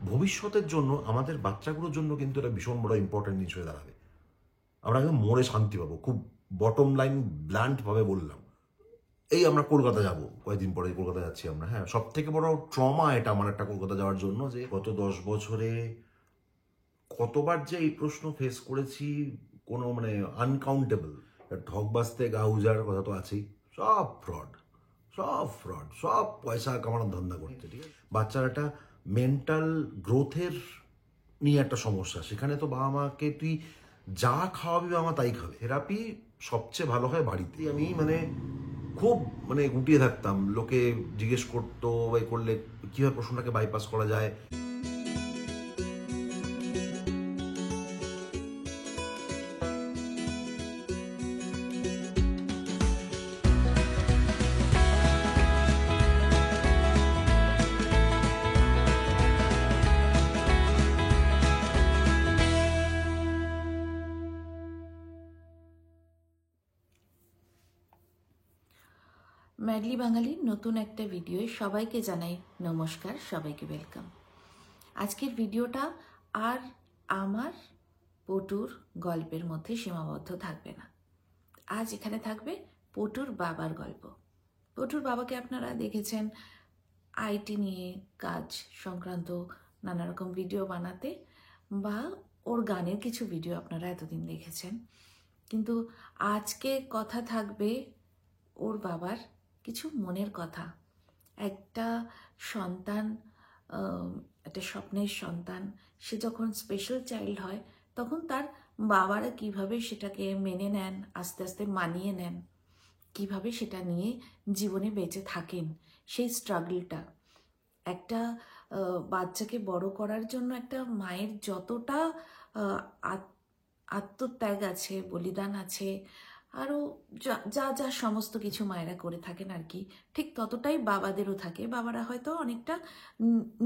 ভবিষ্যতের জন্য আমাদের বাচ্চাগুলোর জন্য কিন্তু এটা ভীষণ বড় ইম্পর্টেন্ট জিনিস হয়ে দাঁড়াবে। আমরা কিন্তু মরে শান্তি পাবো। খুব বটম লাইন ব্ল্যান্টভাবে বললাম। এই আমরা কলকাতা যাব, কয়েকদিন পরে কলকাতা যাচ্ছি আমরা। হ্যাঁ, সব থেকে বড় ট্রমা এটা আমার একটা কলকাতা যাওয়ার জন্য, যে গত 10 বছরে কতবার যে এই প্রশ্ন ফেস করেছি, কোনো মানে আনকাউন্টেবল। ঠকবাজতে গা উজার কথা তো আছেই। সব ফ্রড, সব পয়সা কামানোর ধান্দা করছে। ঠিক আছে, বাচ্চার একটা মেন্টাল গ্রোথের নিয়ে একটা সমস্যা। সেখানে তো বাবা মাকে তুই যা খাওয়াবি বাবা মা তাই খাবে। থেরাপি সবচেয়ে ভালো হয় বাড়িতে। আমি মানে খুব মানে গুটিয়ে থাকতাম, লোকে জিজ্ঞেস করতো বা করলে কীভাবে প্রশ্নটাকে বাইপাস করা যায়। ম্যাডলি বাঙালির নতুন একটা ভিডিওয় সবাইকে জানাই নমস্কার, সবাইকে ওয়েলকাম। আজকের ভিডিওটা আর আমার পটুর গল্পের মধ্যে সীমাবদ্ধ থাকবে না। আজ এখানে থাকবে পটুর বাবার গল্প। পটুর বাবাকে আপনারা দেখেছেন আইটি নিয়ে কাজ সংক্রান্ত নানা রকম ভিডিও বানাতে, বা ওর গানের কিছু ভিডিও আপনারা এতদিন দেখেছেন। কিন্তু আজকে কথা থাকবে ওর বাবার কিছু মনের কথা। একটা সন্তান, একটা স্বপ্নের সন্তান, সে যখন স্পেশাল চাইল্ড হয় তখন তার বাবারা কিভাবে সেটাকে মেনে নেন, আস্তে আস্তে মানিয়ে নেন, কিভাবে সেটা নিয়ে জীবনে বেঁচে থাকেন, সেই স্ট্রাগলটা। একটা বাচ্চাকে বড় করার জন্য একটা মায়ের যতটা আত্মত্যাগ আছে, বলিদান আছে, আরও যা যা সমস্ত কিছু মায়েরা করে থাকেন আর কি, ঠিক ততটাই বাবাদেরও থাকে। বাবারা হয়তো অনেকটা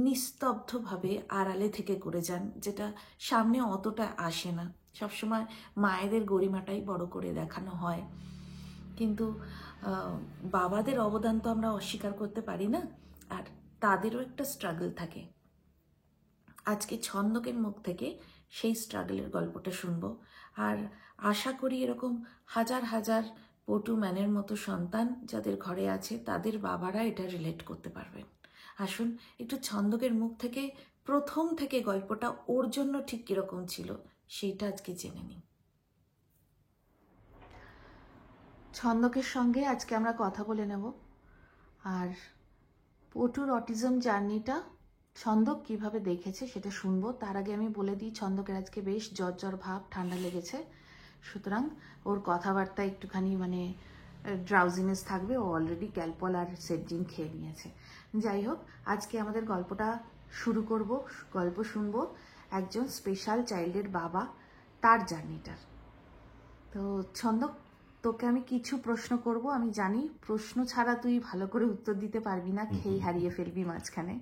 নিস্তব্ধভাবে আড়ালে থেকে করে যান, যেটা সামনে অতটা আসে না। সবসময় মায়েদের গরিমাটাই বড় করে দেখানো হয়, কিন্তু বাবাদের অবদান তো আমরা অস্বীকার করতে পারি না, আর তাদেরও একটা স্ট্রাগল থাকে। আজকে ছন্দকের মুখ থেকে সেই স্ট্রাগলের গল্পটা শুনবো, আর আশা করি এরকম হাজার হাজার পটু ম্যানের মতো সন্তান যাদের ঘরে আছে তাদের বাবারা এটা রিলেট করতে পারবেন। আসুন একটু ছন্দকের মুখ থেকে প্রথম থেকে গল্পটা ওর জন্য ঠিক কিরকম ছিল সেইটা আজকে জেনে নিই। ছন্দকের সঙ্গে আজকে আমরা কথা বলে নেব, আর পটুর অটিজম জার্নিটা ছন্দক কিভাবে দেখেছে সেটা শুনবো। তার আগে আমি বলে দিই, ছন্দকের আজকে বেশ জ্বর ভাব, ঠান্ডা লেগেছে, সুতরাং ওর কথাবার্তা একটুখানি মানে ড্রাউজিনেস থাকবে। ও অলরেডি ক্যালপল আর সেটজিন খেয়ে নিয়েছে। যাই হোক, আজকে আমাদের গল্পটা শুরু করব। গল্প শুনবো একজন স্পেশাল চাইল্ডের বাবা, তার জার্নিটার। তো ছন্দক, তোকে আমি কিছু প্রশ্ন করব। আমি জানি প্রশ্ন ছাড়া তুই ভালো করে উত্তর দিতে পারবি না, খেয়ে হারিয়ে ফেলবি মাঝখানে।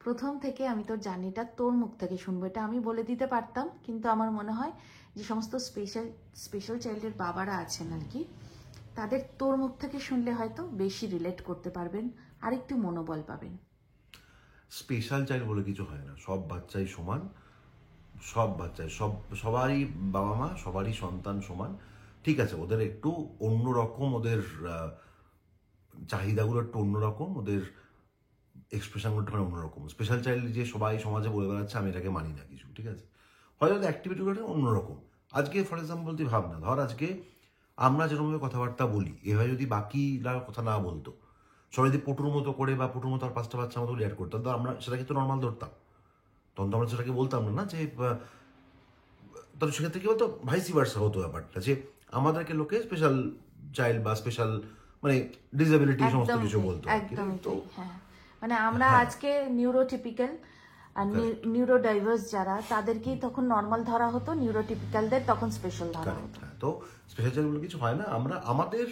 প্রথম থেকে আমি তোর জার্নিটা তোর মুখ থেকে শুনবো। এটা আমি বলে দিতে পারতাম, কিন্তু আমার মনে হয় যে সমস্ত স্পেশাল চাইল্ডের বাবারা আছেন আর কি, তাদের তোর মুখ থেকে শুনলে হয়তো বেশি রিলেট করতে পারবেন, আর একটু মনোবল পাবেন। স্পেশাল চাইল্ড বলে কিছু হয় না, সব বাচ্চাই সমান। সব বাচ্চাই সবারই বাবা মা, সবারই সন্তান সমান। ঠিক আছে, ওদের একটু অন্যরকম, ওদের চাহিদাগুলো একটু অন্যরকম, ওদের এক্সপ্রেশনগুলো একটু অন্যরকম। স্পেশাল চাইল্ড যে সবাই সমাজে বলে বেড়াচ্ছে আমি এটাকে মানি না কিছু, ঠিক আছে, হয়তো অ্যাক্টিভিটিগুলো অন্যরকম। আজকে ফর এক্সাম্পল তুই ভাব না, ধর আজকে আমরা যেরকমভাবে কথাবার্তা বলি, এভাবে যদি বাকিরা কথা না বলতো, সবাই যদি পটুর মতো করে বা পটুর মতো আর 5টা বাচ্চার মতো রিয়াক্ট করতাম, তো আমরা সেটাকে তো নর্মাল ধরতাম। তখন তো আমরা সেটাকে বলতাম না যে, তো সেক্ষেত্রে কি বলতো, ভাইসি ভার্সা হতো ব্যাপারটা, যে আমাদেরকে লোকে স্পেশাল চাইল্ড বা স্পেশাল মানে ডিসেবিলিটি সমস্ত কিছু বলতো। একদমই তো, হ্যাঁ, মানে আমরা আজকে নিউরোটিপিক্যাল আর নিউরোডাইভার্স যারা, তাদেরকেই তখন নর্মাল ধরা হতো, নিউরোটিপিক্যালদের তখন স্পেশাল ধরা হতো। তো স্পেশাল চাইল্ড বলে কিছু হয় না। আমরা আমাদের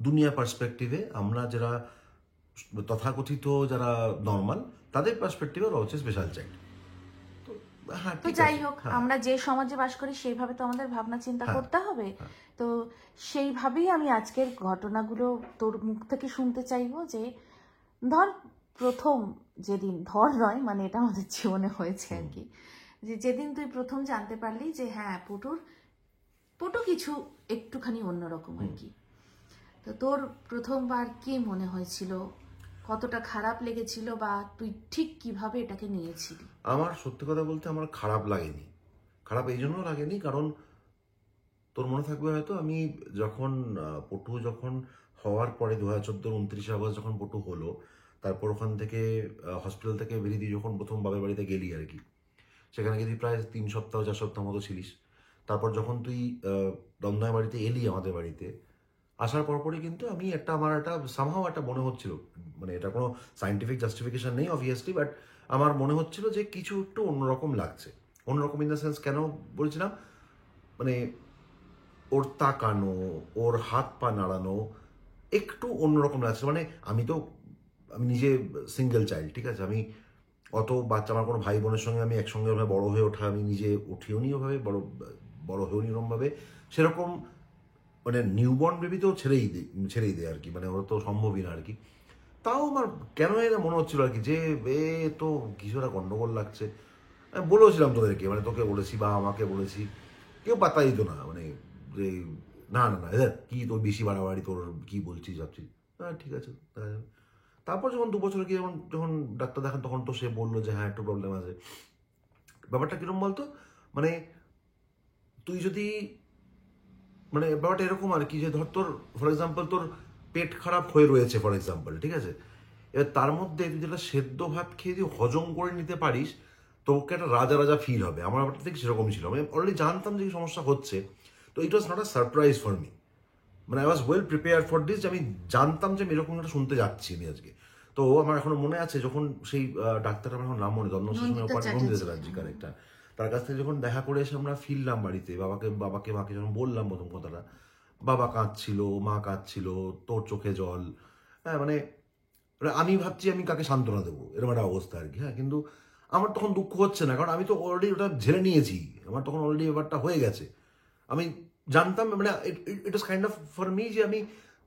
দুনিয়া পার্সপেক্টিভে, আমরা যারা তথাকথিত যারা নর্মাল, তাদের পার্সপেক্টিভে ওরা হচ্ছে স্পেশাল চাইল্ড। তো যাই হোক, আমরা যে সমাজে বাস করি সেইভাবে তো আমাদের ভাবনা চিন্তা করতে হবে। তো সেইভাবেই আমি আজকের ঘটনাগুলো তোর মুখ থেকে শুনতে চাইবো। যে ধর প্রথম যেদিন ধর নয় মানে এটা আমাদের জীবনে হয়েছে আর কি, যে যেদিন তুই প্রথম জানতে পারলি যে হ্যাঁ পটু কিছু একটুখানি অন্যরকম আর কি, তো তোর প্রথমবার কি মনে হয়েছিল, কতটা খারাপ লেগেছিল, বা তুই ঠিক কিভাবে এটাকে নিয়েছিলি? আমার সত্যি কথা বলতে আমার খারাপ লাগেনি। খারাপ এই জন্য লাগেনি কারণ তোর মনে থাকবে হয়তো আমি যখন পটু যখন হওয়ার পরে 2014 29 আগস্ট যখন পটু হলো, তারপর ওখান থেকে হসপিটাল থেকে বেরিয়ে দিয়ে যখন প্রথম বাবার বাড়িতে গেলি আর কি, সেখানে গিয়ে তুই প্রায় 3 সপ্তাহ 4 সপ্তাহ মতো ছিলিস। তারপর যখন তুই দমদমের বাড়িতে এলি আমাদের বাড়িতে আসার পরপরই কিন্তু আমি আমার একটা সামহাও একটা মনে হচ্ছিল, মানে এটা কোনো সায়েন্টিফিক জাস্টিফিকেশন নেই অবভিয়াসলি, বাট আমার মনে হচ্ছিল যে কিছু একটু অন্যরকম লাগছে। অন্যরকম ইন দ্য সেন্স কেন বলছিলাম, মানে ওর তাকানো, ওর হাত পা নাড়ানো একটু অন্যরকম লাগছে। মানে আমি নিজে সিঙ্গেল চাইল্ড, ঠিক আছে, আমি অত বাচ্চা, আমার কোনো ভাই বোনের সঙ্গে আমি একসঙ্গে ওভাবে বড় হয়ে ওঠা, আমি নিজে উঠিও নি ওভাবে, বড় হয়েও নি ওরমভাবে সেরকম, মানে নিউবর্ন বেবি তো ছেড়েই দে আর কি, মানে ওরা তো সম্ভবই না আর কি। তাও আমার কেন এটা মনে হচ্ছিল আর কি যে এ তো কিছু একটা গন্ডগোল লাগছে। আমি বলেওছিলাম তোদেরকে, মানে তোকে বলেছি বা আমাকে বলেছি, কেউ পাত্তা দিত না, মানে যে না না না এদের কি তোর বেশি বাড়াবাড়ি, তোর কি বলছিস ভাবছিস, হ্যাঁ ঠিক আছে দেখা যাবে। তারপর যখন 2 বছর গিয়ে যখন ডাক্তার দেখান তখন তো সে বললো যে হ্যাঁ একটু প্রবলেম আছে। ব্যাপারটা কিরকম বলতো, মানে তুই যদি, মানে ব্যাপারটা এরকম আর কি যে ধর তোর ফর এক্সাম্পল তোর পেট খারাপ হয়ে রয়েছে ফর এক্সাম্পল, ঠিক আছে, এবার তার মধ্যে তুই যেটা সেদ্ধ ভাত খেয়ে যদি হজম করে নিতে পারিস তোকে একটা রাজা রাজা ফিল হবে। আমার ব্যাপারটা ঠিক সেরকম ছিল, আমি অলরেডি জানতাম যে কি সমস্যা হচ্ছে, তো it was not a surprise for me, মানে I was well prepare for this, আমি জানতাম যে আমি এরকম একটা শুনতে যাচ্ছি আমি আজকে। তো আমার এখনো মনে আছে যখন সেই ডাক্তার, আমার এখন নাম মনে, নন্দিতা চ্যাটার্জি কারেক্ট, তার কাছ থেকে যখন দেখা করে এসে আমরা ফিরলাম বাড়িতে, মাকে যখন বললাম প্রথম কথাটা, বাবা কাঁদছিল, মা কাঁদছিল, তোর চোখে জল, হ্যাঁ মানে আমি ভাবছি আমি কাকে সান্ত্বনা দেবো, এরকম একটা অবস্থা আর কি। হ্যাঁ, কিন্তু আমার তখন দুঃখ হচ্ছে না, কারণ আমি তো অলরেডি ওটা ঝেড়ে নিয়েছি, আমার তখন অলরেডি ব্যাপারটা হয়ে গেছে। আমি জানতাম, মানে it was kind of for me যে আমি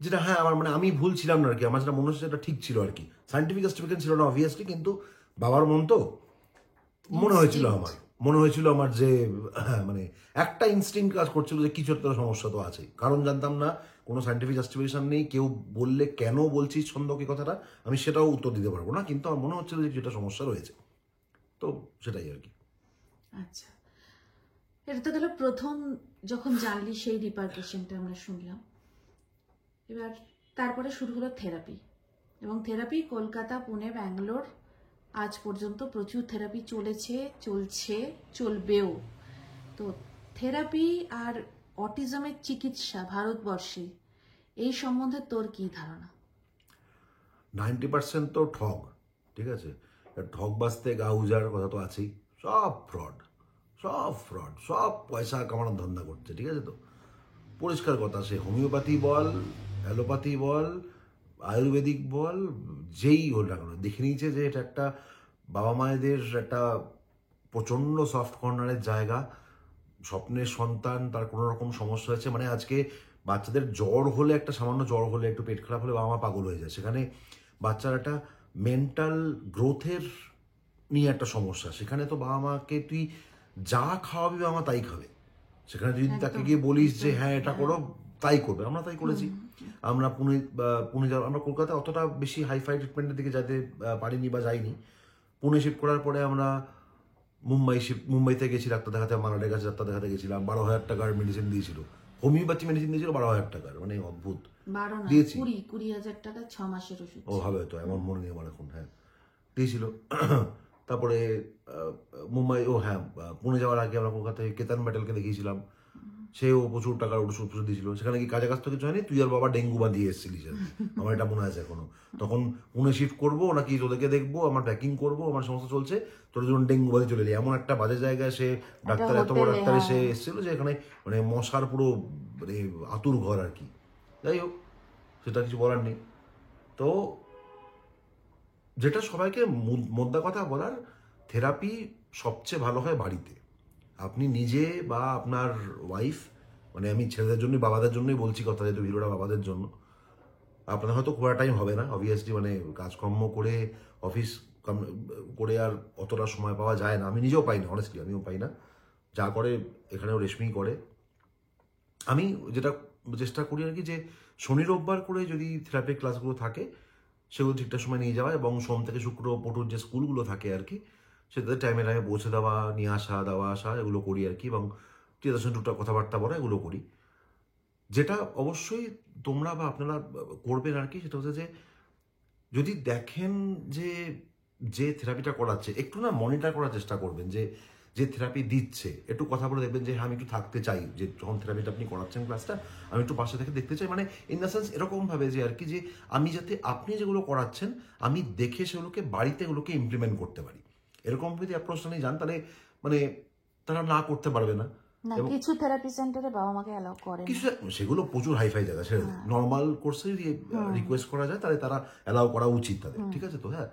যেটা, হ্যাঁ আমার মানে আমি ভুল ছিলাম না আর কি, আমার যেটা মনে হচ্ছে সেটা ঠিক ছিল আর কি। সায়েন্টিফিক জাস্টিফিকেশন ছিল না অবভিয়াসলি, কিন্তু বাবার মন তো মনে হয়েছিল আমার যে মানে একটা ইনস্টিংক্ট কাজ করছিল যে কিছু একটা সমস্যা তো আছে, কারণ জানতাম না, কোনো সায়েন্টিফিক জাস্টিফিকেশন নেই, কেউ বললে কেন বলছিস ছন্দকে কথাটা আমি সেটাও উত্তর দিতে পারবো না, কিন্তু আমার মনে হচ্ছিল যে যেটা সমস্যা রয়েছে, তো সেটাই আর কি। আচ্ছা, এটা তো গেল প্রথম যখন জানলি সেই রিপারকেশনটা আমরা শুনলাম। এবার তারপরে শুরু হলো থেরাপি, এবং থেরাপি কলকাতা, পুনে, ব্যাঙ্গালোর আজ পর্যন্ত প্রচুর থেরাপি চলছে, চলবেও। তো থেরাপি আর অটিজমের চিকিৎসা ভারতবর্ষে এই সম্বন্ধে তোর কি ধারণা? 90% তো ঠগ, ঠিক আছে, ঠগ বাজতে গা উজার কথা তো আছেই, সব ফ্রড, সব পয়সা কামানোর ধান্দা করছে, ঠিক আছে, তো পরিষ্কার কথা, সে হোমিওপ্যাথি বল, অ্যালোপ্যাথি বল, আয়ুর্বেদিক বল, যেই হল না কেন, দেখে নিয়েছে যে এটা একটা বাবা মায়েদের একটা প্রচণ্ড সফট কর্নারের জায়গা। স্বপ্নের সন্তান, তার কোনো রকম সমস্যা হয়েছে, মানে আজকে বাচ্চাদের জ্বর হলে, একটা সামান্য জ্বর হলে, একটু পেট খারাপ হলে বাবা মা পাগল হয়ে যায়, সেখানে বাচ্চার একটা মেন্টাল গ্রোথের নিয়ে একটা সমস্যা, সেখানে তো বাবা মাকে তুই যা খাওয়াবি বাবা মা তাই খাবে, সেখানে তুই তাকে গিয়ে বলিস যে হ্যাঁ এটা করো, তাই করবে। আমরা তাই করেছি। আমরা পুনে আমরা কলকাতায় অতটা বেশি হাইফাই ট্রিটমেন্টের দিকে যেতে পারিনি বা যাইনি। পুনে শিফট করার পরে আমরা মুম্বাইতে গেছি ডাক্তার দেখাতে, মারাডের কাছে ডাক্তার দেখাতে গেছিলাম, 12,000 টাকার মেডিসিন দিয়েছিল, হোমিওপ্যাথি মেডিসিন দিয়েছিল 12,000 টাকার, মানে অদ্ভুত দিয়েছি। 20,000 টাকা 6 মাসের ওষুধ, ও হবে তো, এমন মনে নেই আমার এখন, হ্যাঁ দিয়েছিল। তারপরে পুনে যাওয়ার আগে আমরা কলকাতায় কেতান মেটালকে দেখিয়েছিলাম, সেও প্রচুর টাকার ওষুধ দিয়েছিল, সেখানে কি কাজে কাজ তো কিছু হয়নি, তুই আর বাবা ডেঙ্গু বাঁধিয়ে এসেছিলিস, আমার এটা মনে আছে এখনো। তখন পুনে শিফট করবো নাকি তোদেরকে দেখবো, আমার প্যাকিং করবো, আমার সমস্ত চলছে, তোর যখন ডেঙ্গু বাঁধি চলে এলি, এমন একটা বাজে জায়গায় সে ডাক্তার, এত বড় ডাক্তার এসে এসেছিল যে এখানে মানে মশার পুরো মানে আতুর ঘর আর কি। যাই হোক, সেটা কিছু বলার নেই। তো যেটা সবাইকে মোদ্দা কথা বলার, থেরাপি সবচেয়ে ভালো হয় বাড়িতে, আপনি নিজে বা আপনার ওয়াইফ, মানে আমি ছেলেদের জন্য বাবাদের জন্যই বলছি কথা, যেহেতু ভিডিওটা বাবাদের জন্য, আপনার হয়তো খুব টাইম হবে না অবভিয়াসলি, মানে কাজকর্ম করে অফিস করে আর অতটা সময় পাওয়া যায় না, আমি নিজেও পাই না, অনেস্টলি আমিও পাই না। যা করে এখানেও রেশমি করে। আমি যেটা চেষ্টা করি আর কি, যে শনি রোববার করে যদি থেরাপি ক্লাসগুলো থাকে সেগুলো ঠিকঠাক সময় নিয়ে যাওয়া, এবং সোম থেকে শুক্র পটুর যে স্কুলগুলো থাকে আর কি সেটাতে টাইমে টাইমে পৌঁছে দেওয়া, নিয়ে আসা, দেওয়া আসা এগুলো করি আর কি, এবং টিচারদের সঙ্গে টুকটাক কথাবার্তা বলা এগুলো করি। যেটা অবশ্যই তোমরা বা আপনারা করবেন আর কি, সেটা হচ্ছে যে যদি দেখেন যে যে থেরাপিটা করাচ্ছে একটু না মনিটর করার চেষ্টা করবেন, যে যে থেরাপি দিচ্ছে একটু কথা বলে দেখবেন যে হ্যাঁ আমি একটু থাকতে চাই, যে যখন থেরাপিটা আপনি করাচ্ছেন ক্লাসটা আমি একটু পাশে থেকে দেখতে চাই, মানে ইন দ্য সেন্স এরকমভাবে যে আর কি, যে আমি যাতে আপনি যেগুলো করাচ্ছেন আমি দেখে সেগুলোকে বাড়িতে এগুলোকে ইমপ্লিমেন্ট করতে পারি, এরকম যদি অ্যাপ্রোচটা নিয়ে যান তাহলে মানে তারা না করতে পারবে না। না, কিছু থেরাপি সেন্টারে বাবা মাকে অ্যালাউ করে না। কিছু সেগুলো প্রচুর হাইফাই জায়গা, সেটা নর্মাল কোর্সে যদি রিকোয়েস্ট করা যায় তাহলে তারা অ্যালাউ করা উচিত তাদের, ঠিক আছে তো? হ্যাঁ,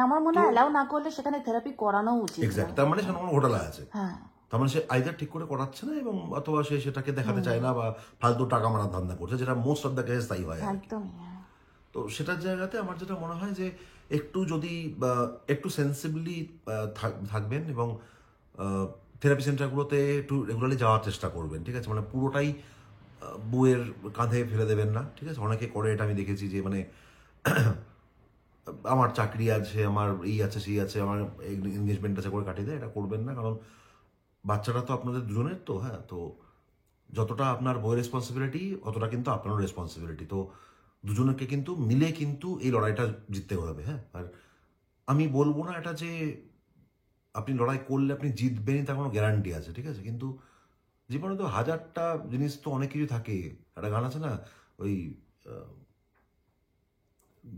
আমার মনে হয় অ্যালাউ না করলে সেখানে থেরাপি করানো উচিত। এক্স্যাক্ট, তার মানে সেখানে কোনো ঘোটালা আছে, হ্যাঁ, তার মানে সে আইদার ঠিক করে করাচ্ছে না, এবং অথবা সে সেটাকে দেখাতে চায় না, বা ফালতু টাকা মারার ধান্দা করছে, যেটা মোস্ট অফ দ্য কেসেস তাই হয় আর কি। একদমই। তো সেটার জায়গাতে আমার যেটা মনে হয় যে একটু যদি একটু সেন্সিবলি থাকবেন, এবং থেরাপি সেন্টারগুলোতে একটু রেগুলারলি যাওয়ার চেষ্টা করবেন, ঠিক আছে? মানে পুরোটাই বউয়ের কাঁধে ফেলে দেবেন না, ঠিক আছে? অনেকে করে এটা আমি দেখেছি, যে মানে আমার চাকরি আছে, আমার এই আছে সেই আছে, আমার এনগেজমেন্ট আছে করে কাটিয়ে দেয়, এটা করবেন না। কারণ বাচ্চাটা তো আপনাদের দুজনের, তো হ্যাঁ, তো যতটা আপনার বইয়ের রেসপন্সিবিলিটি অতটা কিন্তু আপনারও রেসপন্সিবিলিটি, তো দুজনকে কিন্তু মিলে কিন্তু এই লড়াইটা জিততে হবে। হ্যাঁ, আর আমি বলবো না এটা যে আপনি লড়াই করলে আপনি জিতবেনই তার কোনো গ্যারান্টি আছে, ঠিক আছে? কিন্তু জীবনে তো হাজারটা জিনিস তো অনেক কিছু থাকে। একটা গান আছে না, ওই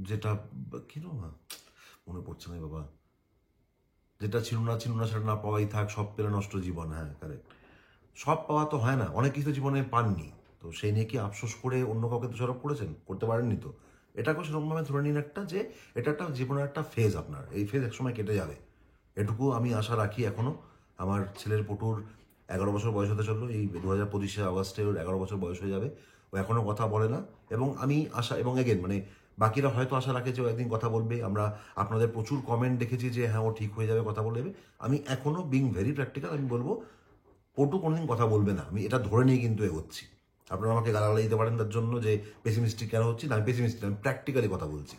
যেটা কি না মনে পড়ছে না বাবা, যেটা ছিল না সেটা না পাওয়াই থাক, সব পেলে নষ্ট জীবন। হ্যাঁ, কারেক্ট। সব পাওয়া তো হয় না, অনেক কিছু জীবনে পাননি, তো সেই নিয়ে কি আফসোস করে অন্য কাউকে দোষারোপ করেছেন? করতে পারেননি তো। এটাকে সেরকমভাবে ধরে নিন একটা, যে এটা একটা জীবনের একটা ফেজ, আপনার এই ফেজ একসময় কেটে যাবে, এটুকু আমি আশা রাখি এখনো। আমার ছেলের পটুর 11 বছর বয়স হতে চললো, এই 2025 আগস্টে ওর 11 বছর বয়স হয়ে যাবে, ও এখনো কথা বলে না, এবং আমি আশা, এবং এগেন মানে বাকিরা হয়তো আশা রাখে যে ও একদিন কথা বলবে, আমরা আপনাদের প্রচুর কমেন্ট দেখেছি যে হ্যাঁ ও ঠিক হয়ে যাবে, কথা বলে যাবে। আমি এখনো বিং ভেরি প্র্যাকটিক্যাল, আমি বলবো পটু কোনোদিন কথা বলবে না, আমি এটা ধরে নিয়ে কিন্তু এগোচ্ছি। আপনারা আমাকে গালাগালি দিতে পারেন তার জন্য যে পেসিমিস্টিক কেন হচ্ছি, না আমি পেসিমিস্টিক, আমি প্র্যাকটিক্যালি কথা বলছি।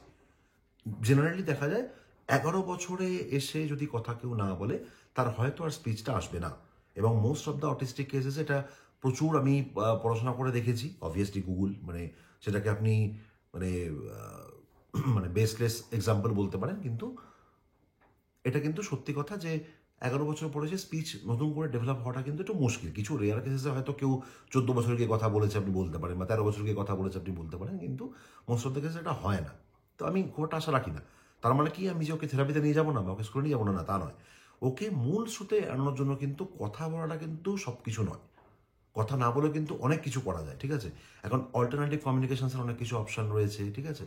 জেনারেলি দেখা যায় 11 বছরে এসে যদি কথা কেউ না বলে তার হয়তো আর স্পিচটা আসবে না, এবং most of the autistic cases এটা প্রচুর আমি পড়াশোনা করে দেখেছি। অবভিয়াসলি গুগল, মানে সেটাকে আপনি মানে মানে বেসলেস এক্সাম্পল বলতে পারেন, কিন্তু এটা কিন্তু সত্যি কথা যে 11 বছর পরে যে স্পিচ নতুন করে ডেভেলপ হওয়াটা কিন্তু একটু মুশকিল। কিছু রেয়ার কেসেসে হয়তো কেউ 14 বছর গিয়ে কথা বলেছে আপনি বলতে পারেন, বা 13 বছর গিয়ে কথা বলেছে আপনি বলতে পারেন, কিন্তু মোস্ট অফ দ্য কেসে এটা হয় না। তো আমি খুব একটা আশা রাখি না। তার মানে কি আমি যে ওকে থেরাপিতে নিয়ে যাবো না বা ওকে স্কুলে নিয়ে যাবো না, তা নয়। ওকে মূল স্রোতে আনানোর জন্য কিন্তু কথা বলাটা কিন্তু সব কিছু নয়। কথা না বলে কিন্তু অনেক কিছু করা যায়, ঠিক আছে? এখন অল্টারনেটিভ কমিউনিকেশনসের অনেক কিছু অপশন রয়েছে, ঠিক আছে?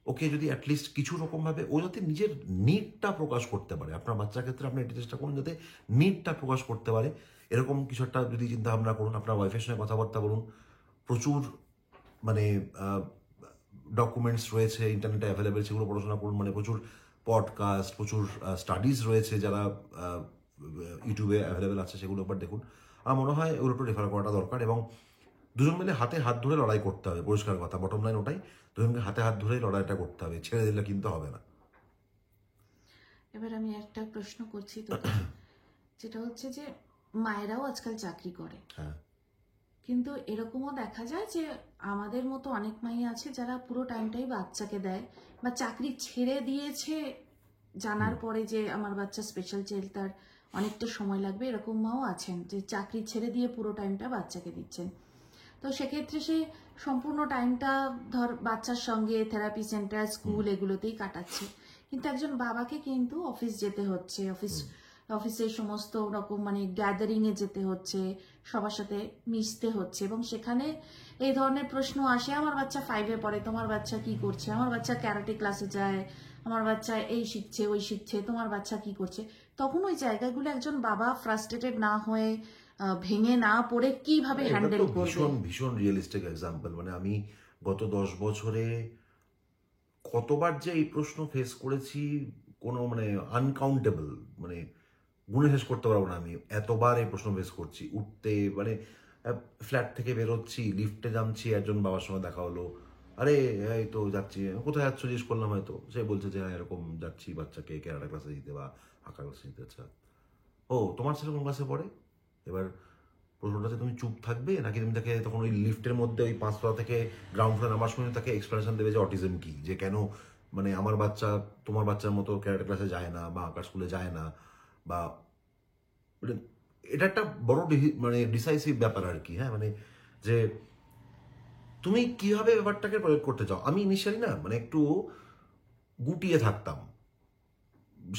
ওকে যদি অ্যাটলিস্ট কিছু রকমভাবে ও যাতে নিজের নিডটা প্রকাশ করতে পারে, আপনার বাচ্চার ক্ষেত্রে আপনি এটা চেষ্টা করুন যাতে নিডটা প্রকাশ করতে পারে, এরকম কিছু একটা যদি চিন্তা ভাবনা করুন। আপনার ওয়াইফের সঙ্গে কথাবার্তা বলুন, প্রচুর মানে ডকুমেন্টস রয়েছে ইন্টারনেটে অ্যাভেলেবেল, সেগুলো পড়াশোনা করুন। মানে প্রচুর পডকাস্ট, প্রচুর স্টাডিজ রয়েছে যারা ইউটিউবে অ্যাভেলেবেল আছে, সেগুলো একবার দেখুন। আমার মনে হয় ওগুলো একটু রেফার করাটা দরকার, এবং দুজন মিলে হাতে হাত ধরে লড়াই করতে হবে, পরিষ্কার কথা, বটম লাইন ওটাই। দুজনকে হাতে হাত ধরে লড়াইটা করতে হবে, ছেড়ে দিলে কিন্তু হবে না। এবার আমি একটা প্রশ্ন করছি তোকে, যেটা হচ্ছে যে মায়েরাও আজকাল চাকরি করে, হ্যাঁ, কিন্তু এরকমও দেখা যায় যে আমাদের মতো অনেক মাই আছে যারা পুরো টাইমটাই বাচ্চাকে দেয়, বা চাকরি ছেড়ে দিয়েছে জানার পরে যে আমার বাচ্চা স্পেশাল চাইল্ড, তার অনেকটা সময় লাগবে, এরকম মাও আছেন যে চাকরি ছেড়ে দিয়ে পুরো টাইমটা বাচ্চাকে দিচ্ছেন। তো সেক্ষেত্রে সে সম্পূর্ণ টাইমটা ধর বাচ্চার সঙ্গে থেরাপি সেন্টার, স্কুল এগুলোতেই কাটাচ্ছে, কিন্তু একজন বাবাকে কিন্তু অফিস যেতে হচ্ছে, অফিসের সমস্ত রকম মানে গ্যাদারিং এ যেতে হচ্ছে, সবার সাথে মিশতে হচ্ছে, এবং সেখানে এই ধরনের প্রশ্ন আসে, আমার বাচ্চা 5-এ পড়ে, তোমার বাচ্চা কি করছে, আমার বাচ্চা ক্যারাটে ক্লাসে যায়, আমার বাচ্চা এই শিখছে ওই শিখছে, তোমার বাচ্চা কি করছে। তখন ওই জায়গাগুলো একজন বাবা ফ্রাস্ট্রেটেড না হয়ে, ভেঙে না পড়ে কিভাবে এটা হ্যান্ডেল তো করবে? ভীষণ ভীষণ রিয়েলিস্টিক এক্সাম্পল। মানে আমি গত 10 বছরে কতবার যে এই প্রশ্ন ফেস করেছি কোনো মানে আনকাউন্টেবল, মানে গুণে শেষ করতে পারবো না। আমি এতবার এই প্রশ্ন ফেস করছি উঠতে, মানে ফ্ল্যাট থেকে বেরোচ্ছি, লিফটে নামছি, একজন বাবার সঙ্গে দেখা হলো, আরে এই তো যাচ্ছি, কোথায় যাচ্ছ জিজ্ঞেস করলাম, হয়তো সে বলছে যে হ্যাঁ এরকম যাচ্ছি বাচ্চাকে ক্যারাটা ক্লাসে দিতে বা আঁকা ক্লাসে দিতে। আচ্ছা, ও তোমার ছেলে কোন ক্লাসে পড়ে? এবার প্রশ্নটা হচ্ছে তুমি চুপ থাকবে নাকি তুমি তাকে তখন ওই লিফটের মধ্যে ওই 5তলা থেকে গ্রাউন্ড ফ্লোরে নামার সময় তাকে এক্সপ্লেনেশন দেবে যে অটিজম কি, যে কেন মানে আমার বাচ্চা তোমার বাচ্চার মতো ক্যারাটে ক্লাসে যায় না বা আঁকার স্কুলে যায় না, বা মানে এটা একটা বড় মানে ডিসাইসিভ ব্যাপার আর কি। হ্যাঁ, মানে যে তুমি কিভাবে ব্যাপারটাকে প্রয়োগ করতে চাও। আমি ইনিশিয়ালি না মানে একটু গুটিয়ে থাকতাম,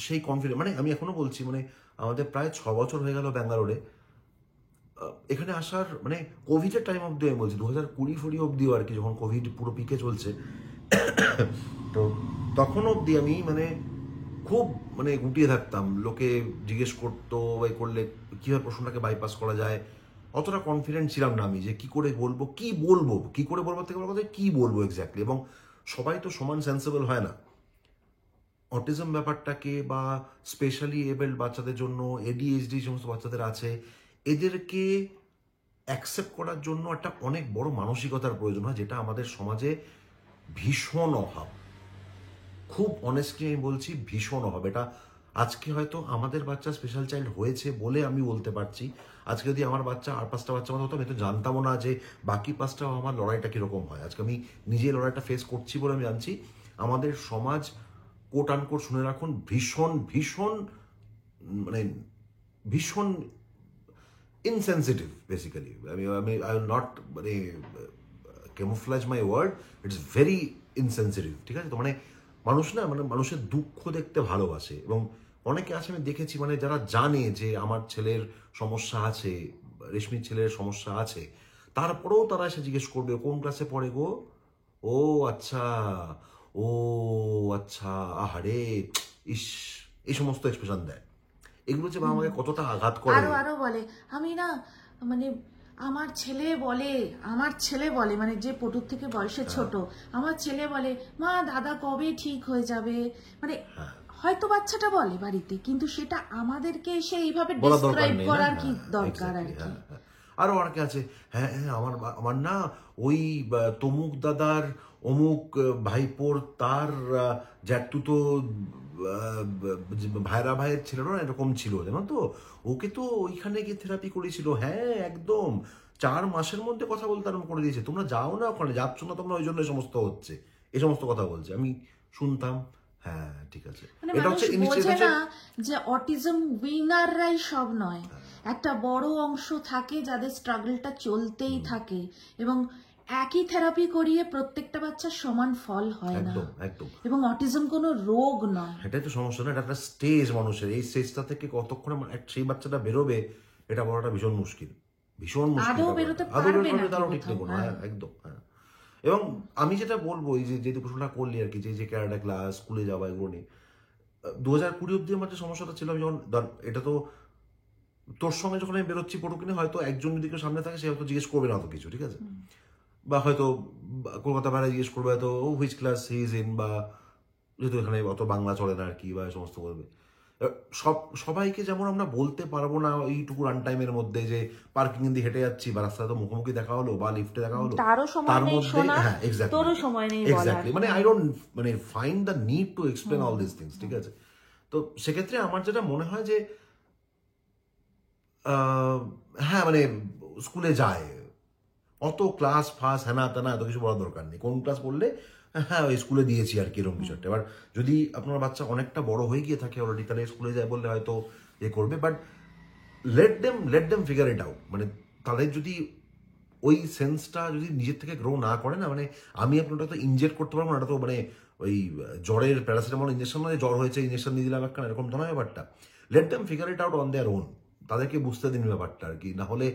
সেই কনফিডেন্স, মানে আমি এখনো বলছি, মানে আমাদের প্রায় 6 বছর হয়ে গেল ব্যাঙ্গালোরে। এখানে আসার মানে কোভিডের টাইম অব্দি আমি বলছি, 2020 অব্দিও আর কি, যখন কোভিড পুরো পিকে চলছে, তো তখন অব্দি আমি মানে খুব মানে গুটিয়ে থাকতাম। লোকে জিজ্ঞেস করতো বা করলে কীভাবে প্রশ্নটাকে বাইপাস করা যায়, অতটা কনফিডেন্ট ছিলাম না আমি যে কি করে বলবো, কি করে বলবো থেকে বড় কথা কি বলবো এক্স্যাক্টলি। এবং সবাই তো সমান সেন্সেবল হয় না। অটিজম ব্যাপারটাকে বা স্পেশালি এবল্ড বাচ্চাদের জন্য, এডিএইচডি সমস্ত বাচ্চাদের আছে, এদেরকে অ্যাকসেপ্ট করার জন্য একটা অনেক বড় মানসিকতার প্রয়োজন হয়, যেটা আমাদের সমাজে ভীষণ অভাব। খুব অনেস্টলি আমি বলছি, ভীষণ অভাব। এটা আজকে হয়তো আমাদের বাচ্চা স্পেশাল চাইল্ড হয়েছে বলে আমি বলতে পারছি। আজকে যদি আমার বাচ্চা আর 5টা বাচ্চা মতো হতো, আমি তো জানতামও না যে বাকি 5টাও আমার লড়াইটা কীরকম হয়। আজকে আমি নিজে লড়াইটা ফেস করছি বলে আমি জানছি আমাদের সমাজ কোট আনকোট শুনে রাখুন ভীষণ ভীষণ মানে ভীষণ ইনসেন্সিটিভ বেসিক্যালি। আমি আমি আই উইল নট মানে camouflage my word, it's very insensitive. ঠিক আছে, তো মানে মানুষ না মানে মানুষের দুঃখ দেখতে ভালোবাসে, এবং অনেকে আছে আমি দেখেছি মানে যারা জানে যে আমার ছেলের সমস্যা আছে, রেশমির ছেলের সমস্যা আছে, তারপরেও তারা এসে জিজ্ঞেস করবে কোন ক্লাসে পড়ে গো, ও আচ্ছা, ও আচ্ছা, আহারে, ইস, এই সমস্ত এক্সপ্রেশন দেয়। এগুলো যে আমাকে কতটা আঘাত করে। আরো আরো বলে আমি না মানে আমার ছেলে বলে মানে যে পটুর থেকে বয়সে ছোট, আমার ছেলে বলে মা দাদা কবে ঠিক হয়ে যাবে, মানে হয়তো বাচ্চাটা বলে বাড়িতে, কিন্তু সেটা আমাদেরকে এসে এইভাবে ডিসক্রাইব করার কি দরকার আর কি। আরো অনেকে আছে, হ্যাঁ হ্যাঁ আমার না ওই তমুক দাদার অমুক ভাইপোর তার জ্যাঠতুতো ভাইরা ভাইয়ের ছেলেরও না এরকম ছিল, জানো তো, ওকে তো ওইখানে গিয়ে থেরাপি করেছিল, হ্যাঁ একদম 4 মাসের মধ্যে কথা বলতে আরম্ভ করে দিয়েছে, তোমরা যাও না ওখানে, যাচ্ছ না তোমরা, ওই জন্য এই সমস্ত হচ্ছে, এই সমস্ত কথা বলছে। আমি শুনতাম, হ্যাঁ ঠিক আছে। মানে মানুষ বোঝে না যে অটিজম উইনাররাই সব নয়, একটা বড় অংশ থাকে যাদের স্ট্রাগলটা চলতেই থাকে, এবং একই থেরাপি করিয়ে প্রত্যেকটা বাচ্চার সমান ফল হয় না। একদম। এবং অটিজম কোনো রোগ নয়, এটাই তো সমস্যা না, এটা একটা স্টেজ মানুষের, এই স্টেজটা থেকে কতক্ষণে সেই বাচ্চাটা বেরোবে এটা বলাটা ভীষণ মুশকিল, ভীষণ মুশকিল। আদৌ বেরোতে পারবে না তারও ঠিক নেই কোনো, একদম। হ্যাঁ, এবং আমি যেটা বলবো, এই যে প্রশ্নটা করলি আর কি, যে ক্যারাটে ক্লাস, স্কুলে যাওয়া, এগুলো নিয়ে 2020 অব্দি আমার যে সমস্যাটা ছিল, আমি যখন এটা তো তোর সঙ্গে যখন আমি বেরোচ্ছি পড়ুক কিনে, হয়তো একজন যদি কেউ সামনে থাকে সে হয়তো জিজ্ঞেস করবে না অত কিছু, ঠিক আছে, বা হয়তো কলকাতা বাইরে জিজ্ঞেস করবে হয়তো ও which class he is in, বা যেহেতু এখানে অত বাংলা চলে না আর কি, বা সমস্ত বলবে। সবাইকে যেমন আমরা বলতে পারবো না এইটুকু রান টাইমের মধ্যে যে পার্কিং দিয়ে হেঁটে যাচ্ছি বা রাস্তায় তো মুখোমুখি দেখা হলো বা লিফটে দেখা হলো, তার মধ্যে হ্যাঁ এক্স্যাক্টলি মানে আই ডোন্ট মানে find the need to explain all this things, ঠিক আছে। তো সেক্ষেত্রে আমার যেটা মনে হয় যে হ্যাঁ মানে স্কুলে যায়, অত ক্লাস ফাস হ্যানা তেনা এত কিছু বলার দরকার নেই, কোন ক্লাস পড়লে হ্যাঁ ওই স্কুলে দিয়েছি আর কি, এরকম কিছু একটা। এবার যদি আপনার বাচ্চা অনেকটা বড় হয়ে গিয়ে থাকে অলরেডি, তাহলে স্কুলে যায় বললে হয়তো এ করবে, but let them figure it out. মানে তাদের যদি ওই সেন্সটা যদি নিজের থেকে গ্রো না করে না, মানে আমি আপনারটা তো ইনজেক্ট করতে পারবো না, এটা তো মানে ওই জ্বরের প্যারাসিটামল ইঞ্জেকশন, মানে জ্বর হয়েছে ইঞ্জেকশন দিয়ে দিলাম একটা, এরকম তো নয় ব্যাপারটা। Let them figure it out on their own, তাদেরকে বুঝতে দিন ব্যাপারটা আর কি। না হলে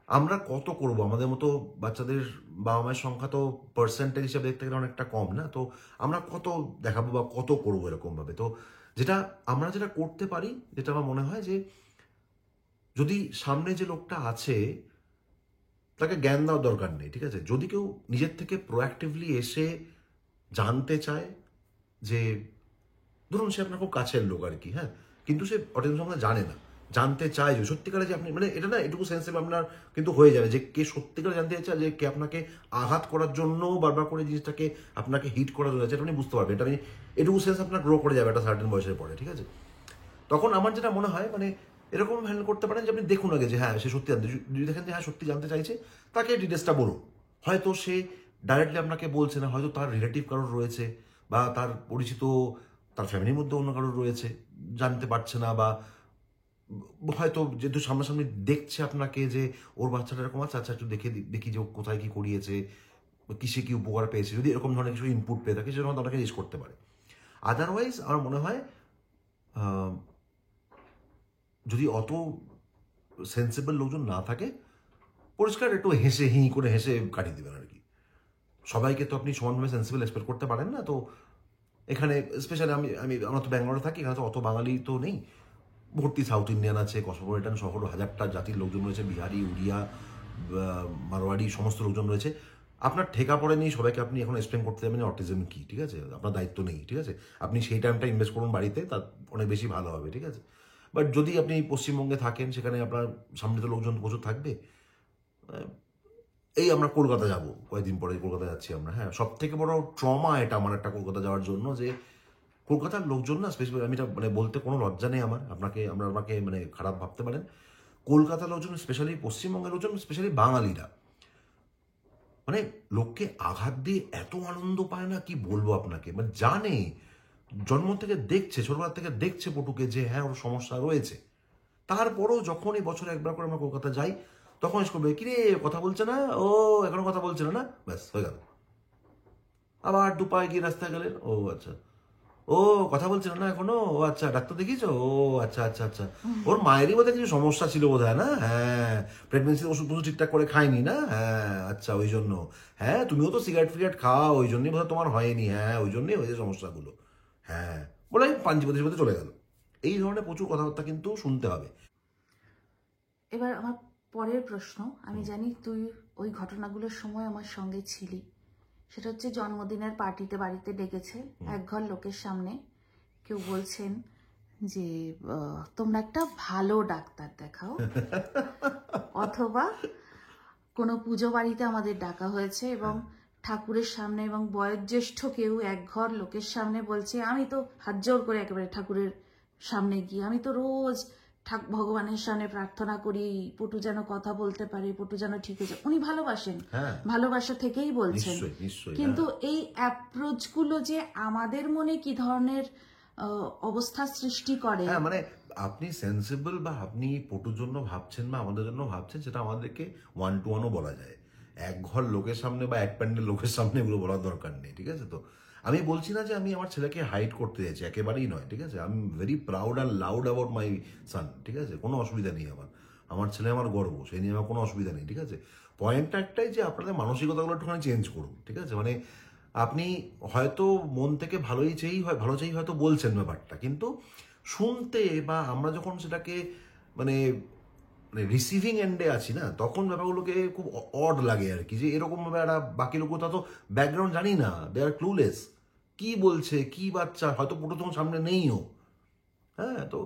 আমরা কত করব, আমাদের মতো বাচ্চাদের বাবা মায়ের সংখ্যা তো পার্সেন্টেজ হিসাবে দেখতে গেলে অনেকটা কম না, তো আমরা কত দেখাবো বা কত করবো এরকমভাবে। তো আমরা যেটা করতে পারি, যেটা আমার মনে হয় যে যদি সামনে যে লোকটা আছে তাকে জ্ঞান দেওয়ার দরকার নেই, ঠিক আছে, যদি কেউ নিজের থেকে প্রোঅ্যাক্টিভলি এসে জানতে চায়, যে ধরুন সে আপনার খুব কাছের লোক আর কি, হ্যাঁ, কিন্তু সে অটিজম সম্বন্ধে জানে না, জানতে চায় যে সত্যিকারে যে আপনি মানে এটা না এটুকু সেন্সিবল আপনার কিন্তু হয়ে যাবে যে কে সত্যিকারে জানতে চায়, যে কে আপনাকে আঘাত করার জন্য বারবার করে জিনিসটাকে আপনাকে হিট করা রয়েছে, এটা আপনি বুঝতে পারবেন, এটা আপনি এটুকু সেন্স আপনার গ্রো করে যাবে একটা সার্টেন বয়সের পরে, ঠিক আছে? তখন আমার যেটা মনে হয় মানে এরকম হ্যান্ডেল করতে পারেন যে আপনি দেখুন আগে যে হ্যাঁ সে সত্যি জানতে, যদি দেখেন যে হ্যাঁ সত্যি জানতে চাইছে, তাকে ডিটেলসটা বলুন। হয়তো সে ডাইরেক্টলি আপনাকে বলছে না, হয়তো তার রিলেটিভ কারোর রয়েছে বা তার পরিচিত তার ফ্যামিলির মধ্যে অন্য কারোর রয়েছে, জানতে পারছে না, বা হয়তো যেহেতু সামনাসামনি দেখছে আপনাকে যে ওর বাচ্চাটা এরকম আছে, আচ্ছা একটু দেখি যে ও কোথায় কি করিয়েছে, কিসে কি উপকার পেয়েছে, যদি এরকম ধরনের কিছু ইনপুট পেয়ে থাকে সেটা অনেকে জিজ্ঞেস করতে পারে। আদারওয়াইজ আমার মনে হয় যদি অত সেন্সিবল লোকজন না থাকে, পরিষ্কার একটু হেসে করে হেসে কাটিয়ে দেবেন আর কি। সবাইকে তো আপনি সমানভাবে সেন্সিবল এক্সপেক্ট করতে পারেন না। তো এখানে স্পেশালি আমরা তো ব্যাঙ্গালোরে থাকি, এখানে তো অত বাঙালি তো নেই, ভর্তি সাউথ ইন্ডিয়ান আছে, কসমোপলিটান শহর, হাজারটা জাতির লোকজন রয়েছে, বিহারি, উড়িয়া, মারোয়াড়ি, সমস্ত লোকজন রয়েছে। আপনার ঠেকা পড়েনি সবাইকে আপনি এখন এক্সপ্লেন করতে যাবেন অটিজম কি, ঠিক আছে? আপনার দায়িত্ব নেই, ঠিক আছে? আপনি সেই টাইমটা ইনভেস্ট করুন বাড়িতে, তার অনেক বেশি ভালো হবে, ঠিক আছে? বাট যদি আপনি পশ্চিমবঙ্গে থাকেন, সেখানে আপনার সামনে তো লোকজন প্রচুর থাকবে। এই আমরা কলকাতা যাব কয়েকদিন পরে, কলকাতা যাচ্ছি আমরা, হ্যাঁ। সব থেকে বড় ট্রমা এটা আমার একটা কলকাতা যাওয়ার জন্য, যে কলকাতার লোকজন না স্পেশালি, আমি এটা মানে বলতে কোনো লজ্জা নেই আমার, আমাকে মানে খারাপ ভাবতে পারেন, কলকাতার লোকজন স্পেশালি পশ্চিমবঙ্গের লোকজন স্পেশালি বাঙালিরা মানে লোককে আঘাত দিয়ে এত আনন্দ পায় না, কি বলবো আপনাকে, মানে জানে, জন্ম থেকে দেখছে, ছোটবেলা থেকে দেখছে পটুকে যে হ্যাঁ ওর সমস্যা রয়েছে, তারপরও যখন এই বছরে একবার করে আমরা কলকাতা যাই, তখন এসে করবে কিরে কথা বলছে না, ও এখনো কথা বলছে না, না ব্যাস হয়ে গেল। আবার দুপায়ে গিয়ে রাস্তায় গেলেন, ও আচ্ছা, ও কথা বলছিল না এখনো, ও আচ্ছা ডাক্তার দেখিয়েছো, ও আচ্ছা আচ্ছা আচ্ছা, ওর মায়েরই বোধহয় কিছু সমস্যা ছিল বোধহয়, না হ্যাঁ, প্রেগনেন্সির ওষুধ ঠিকঠাক করে খায়নি, না হ্যাঁ আচ্ছা ওই জন্য, হ্যাঁ তুমিও তো সিগারেট ফিগারেট খাও, ওই জন্যই বোধহয় তোমার হয়নি, হ্যাঁ ওই জন্যই হয়েছে সমস্যাগুলো, হ্যাঁ বলে পাঞ্চিপতি চলে গেল। এই ধরনের প্রচুর কথাবার্তা কিন্তু শুনতে হবে। এবার আমার পরের প্রশ্ন, আমি জানি তুই ওই ঘটনাগুলোর সময় আমার সঙ্গে ছিলি। সেটা হচ্ছে জন্মদিনের পার্টিতে বাড়িতে ডেকেছে, একঘর লোকের সামনে কেউ বলছেন যে তোমরা একটা ভালো ডাক্তার দেখাও, অথবা কোনো পুজো বাড়িতে আমাদের ডাকা হয়েছে এবং ঠাকুরের সামনে এবং বয়োজ্যেষ্ঠ কেউ একঘর লোকের সামনে বলছে, আমি তো হাত জোর করে একেবারে ঠাকুরের সামনে গিয়ে আমি তো রোজ ভগবানের সামনে প্রার্থনা করি পটু যেন কথা বলতে পারে, পটু যেন ঠিক হয়ে যায়। উনি ভালোবাসেন, ভালোবাসা থেকেই বলছেন, কিন্তু এই অ্যাপ্রোচ গুলো যে আমাদের মনে কি ধরনের অবস্থা সৃষ্টি করে। হ্যাঁ মানে আপনি সেন্সিবল বা আপনি পটুর জন্য ভাবছেন বা আমাদের জন্য ভাবছেন, সেটা আমাদেরকে 1-to-1ও বলা যায়, এক ঘর লোকের সামনে বা এক প্যান্ডেল লোকের সামনে এগুলো বলার দরকার নেই, ঠিক আছে? তো আমি বলছি না যে আমি আমার ছেলেকে হাইড করতে চাইছি, একেবারেই নয়, ঠিক আছে? I am very proud and loud about my son, ঠিক আছে? কোনো অসুবিধা নেই, আমার ছেলে আমার গর্ব, সেই নিয়ে আমার কোনো অসুবিধা নেই, ঠিক আছে? পয়েন্টটা একটাই যে আপনাদের মানসিকতাগুলো একটুখানি চেঞ্জ করুন, ঠিক আছে? মানে আপনি হয়তো মন থেকে ভালো চেয়েই হয়তো বলছেন ব্যাপারটা, কিন্তু শুনতে বা আমরা যখন সেটাকে মানে মানে রিসিভিং এন্ডে আছি না, তখন ব্যাপারগুলোকে খুব অড লাগে আর কি, যে এরকম ভাবে একটা বাকি লোক তো ব্যাকগ্রাউন্ড জানি না, দে আর ক্লুলেস, কি বলছে কি বাচ্চা, হয়তো পুরো তখন সামনে নেইও, হ্যাঁ। তো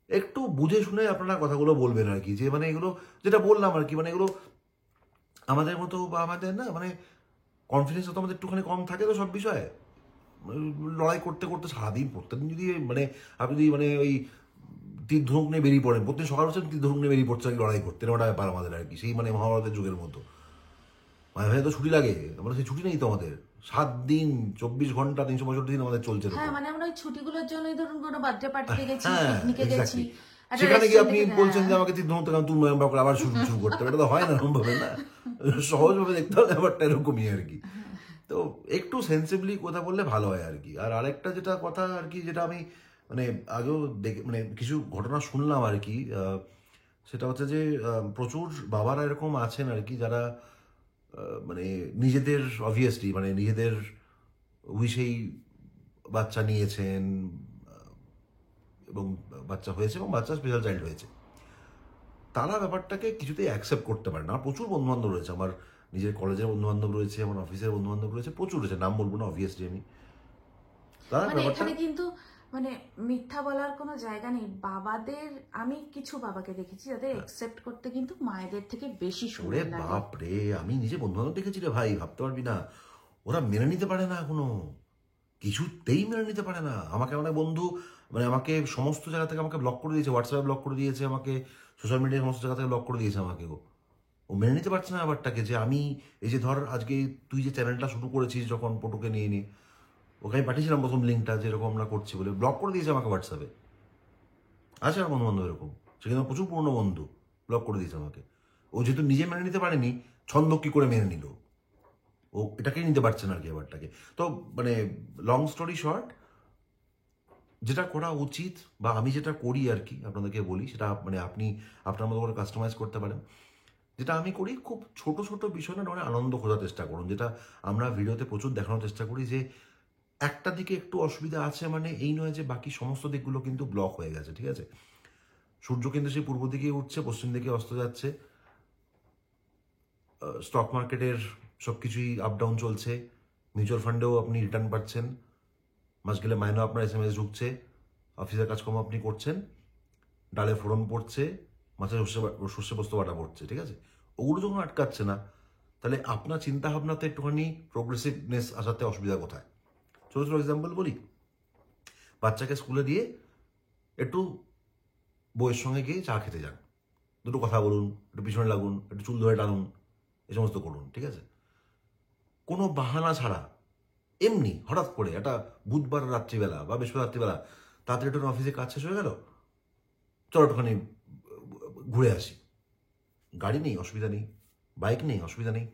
একটু বুঝে শুনে আপনারা কথাগুলো বলবেন আর কি, যে মানে এগুলো যেটা বললাম আর কি, মানে এগুলো আমাদের মতো বা আমাদের না মানে কনফিডেন্স তো আমাদের একটুখানি কম থাকে তো সব বিষয়ে, লড়াই করতে করতে সারাদিন প্রত্যেকদিন যদি মানে আপনি যদি মানে ওই তীর ধনুক নিয়ে বেরিয়ে পড়েন, প্রত্যেক সকাল হচ্ছে তীর ধনুক নিয়ে বেরিয়ে পড়ছে আর কি, লড়াই করতে, ওটা ব্যাপার আমাদের আর কি, সেই মানে মহাভারতের যুগের মতো। মাঝে মাঝে তো ছুটি লাগে, আমরা সেই ছুটি নেই তো আমাদের, 7 দিন 24 ঘন্টা 365 দিন আমাদের চলছে। হ্যাঁ মানে আমরা ওই ছুটিগুলোর জন্যই ধরুন কোনো বার্থডে পার্টিতে গেছি, পিকনিকে গেছি, সেখানে গিয়ে আপনি বলছেন যে আমাকে তীর ধনুক তুমি নভেম্বর করে আবার শুরু করতে হবে, এটা তো হয় না এরকম ভাবে, না সহজভাবে দেখতে হবে ব্যাপারটা এরকমই আর কি। তো একটু সেন্সিবলি কথা বললে ভালো হয় আর কি। আর আরেকটা যেটা কথা আর কি, যেটা আমি মানে আগেও দেখে মানে কিছু ঘটনা শুনলাম আর কি, সেটা হচ্ছে যে প্রচুর বাবারা এরকম আছেন আর কি, যারা মানে নিজেদের অবভিয়াসলি মানে নিজেদের উইশেই বাচ্চা নিয়েছেন এবং বাচ্চা হয়েছে এবং বাচ্চা স্পেশাল চাইল্ড হয়েছে, তারা ব্যাপারটাকে কিছুতেই অ্যাকসেপ্ট করতে পারে না। প্রচুর বন্ধুবান্ধব রয়েছে, আমার নিজের কলেজের বন্ধুবান্ধব রয়েছে, আমার অফিসের বন্ধুবান্ধব রয়েছে, প্রচুর রয়েছে, নাম বলবো না অবভিয়াসলি আমি। তারা মানে ব্যাপারটা এখানে কিন্তু মানে মিথ্যা বলার কোনো জায়গা নেই। বাবাদের, আমি কিছু বাবাকে দেখেছি যাদের একসেপ্ট করতে কিন্তু মায়েদের থেকে বেশি ওরে সময় লাগে। বাপ রে, আমি নিজে বন্ধু বান্ধব দেখেছি রে ভাই, ভাবতে পারবি না, ওরা মেনে নিতে পারে না এখনো, কিছুতেই মেনে নিতে পারে না। আমাকে অনেক বন্ধু মানে আমাকে সমস্ত জায়গা থেকে আমাকে ব্লক করে দিয়েছে, হোয়াটসঅ্যাপে ব্লক করে দিয়েছে, আমাকে সোশ্যাল মিডিয়ার সমস্ত জায়গা থেকে ব্লক করে দিয়েছে আমাকে। ও মেনে নিতে পারছে না ব্যাপারটাকে, যে আমি এই যে ধর আজকে তুই যে চ্যানেলটা শুরু করেছিস যখন পটুকে নিয়ে নিয়ে, ওকে আমি পাঠিয়েছিলাম প্রথম লিঙ্কটা যেরকম আমরা করছি বলে, ব্লক করে দিয়েছে আমাকে হোয়াটসঅ্যাপে। আছে আমার বন্ধু বান্ধব এরকম, সে কিন্তু আমার প্রচুর পুরনো বন্ধু, ব্লক করে দিয়েছে আমাকে। ও যেহেতু নিজে মেনে নিতে পারেনি, ছন্দ কি করে মেনে নিল, ও এটাকেই নিতে পারছে না আর কি ব্যাপারটাকে। তো মানে লং স্টোরি শর্ট, যেটা করা উচিত বা আমি যেটা করি আর কি আপনাদেরকে বলি, সেটা মানে আপনি আপনার মতো করে কাস্টমাইজ করতে পারেন। যেটা আমি করি, খুব ছোট ছোট বিষয় না, মানে আনন্দ খোঁজার চেষ্টা করুন, যেটা আমরা ভিডিওতে প্রচুর দেখানোর চেষ্টা করি, যে একটা দিকে একটু অসুবিধা আছে মানে এই নয় যে বাকি সমস্ত দিকগুলো কিন্তু ব্লক হয়ে গেছে, ঠিক আছে। সূর্য কিন্তু সেই পূর্ব দিকে উঠছে, পশ্চিম দিকে অস্ত যাচ্ছে, স্টক মার্কেটের সব কিছুই আপ ডাউন চলছে, মিউচুয়াল ফান্ডেও আপনি রিটার্ন পাচ্ছেন, মাস গেলে মাইনেও আপনার SMS ঢুকছে, অফিসের কাজকর্ম আপনি করছেন, ডালে ফোড়ন পড়ছে, মাছে সর্ষে পোস্ত বাটা পড়ছে, ঠিক আছে। ওগুলো যখন আটকাচ্ছে না, তাহলে আপনার চিন্তা ভাবনাতে একটুখানি প্রোগ্রেসিভনেস আসাতে অসুবিধা কোথায়? ছোটো ছোটো এক্সাম্পল বলি, বাচ্চাকে স্কুলে দিয়ে একটু বইয়ের সঙ্গে গিয়ে চা খেতে যান, দুটো কথা বলুন, একটু পিছনে লাগুন, একটু চুল ধরে টানুন, এই সমস্ত করুন, ঠিক আছে। কোনো বাহানা ছাড়া এমনি হঠাৎ করে একটা বুধবার রাত্রিবেলা বা বৃহস্পতি রাত্রিবেলা তাড়াতাড়ি একটু অফিসে কাজ শেষ হয়ে গেল, চলো একটুখানি ঘুরে আসি। গাড়ি নেই অসুবিধা নেই, বাইক নেই অসুবিধা নেই,